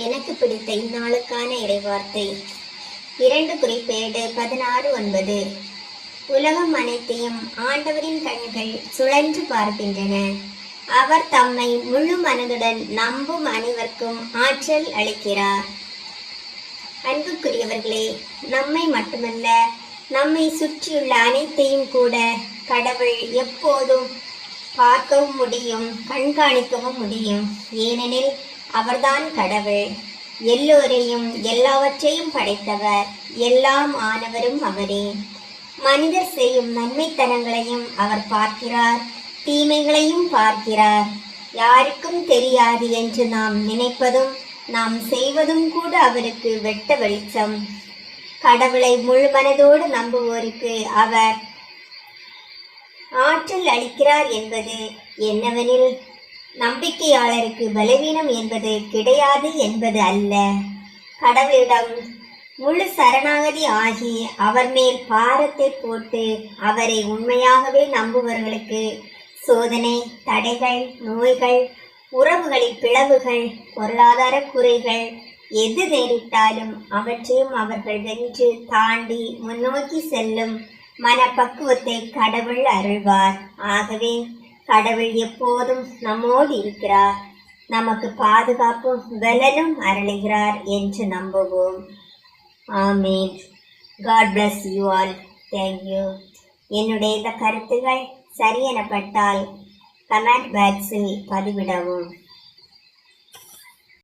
எனக்கு பிடித்த இந்நாளுக்கான இறைவார்த்தை 2 குறிப்பேடு 16:9. உலகம் அனைத்தையும் ஆண்டவரின் கண்கள் சுழன்று பார்க்கின்றன. அவர் தம்மை முழு மனதுடன் நம்பும் அனைவருக்கும் ஆற்றல் அளிக்கிறார். அன்புக்குரியவர்களே, நம்மை மட்டுமல்ல, நம்மை சுற்றியுள்ள அனைத்தையும் கூட கடவுள் எப்போதும் பார்க்கவும் முடியும், கண்காணிக்கவும் முடியும். ஏனெனில் அவர்தான் கடவுள். எல்லோரையும் எல்லாவற்றையும் படைத்தவர், எல்லாம் ஆனவரும் அவரே. மனிதர் செய்யும் நன்மைத்தனங்களையும் அவர் பார்க்கிறார், தீமைகளையும் பார்க்கிறார். யாருக்கும் தெரியாது என்று நாம் நினைப்பதும் நாம் செய்வதும் கூட அவருக்கு வெட்ட வெளிச்சம். கடவுளை முழு மனதோடு நம்புவோருக்கு அவர் ஆற்றல் அளிக்கிறார் என்பது என்னவெனில், நம்பிக்கையாளருக்கு பலவீனம் என்பது கிடையாது என்பது அல்ல. கடவுளிடம் முழு சரணாகதி ஆகி அவர் மேல் பாரத்தை போட்டு அவரை உண்மையாகவே நம்புபவர்களுக்கு சோதனை, தடைகள், நோய்கள், உறவுகளில் பிளவுகள், பொருளாதார குறைகள் எது நேரிட்டாலும் அவற்றையும் அவர்கள் வென்று தாண்டி முன்னோக்கி செல்லும் மனப்பக்குவத்தை கடவுள் அருள்வார். ஆகவே கடவுள் எப்போதும் நம்மோடு இருக்கிறார், நமக்கு பாதுகாப்பும் பலனும் அருளுகிறார் என்று நம்புவோம். ஆமீன். God bless you all. Thank you. என்னுடைய இந்த கருத்துகள் சரியெனப்பட்டால் கமெண்ட் பாக்ஸில் பதிவிடவும்.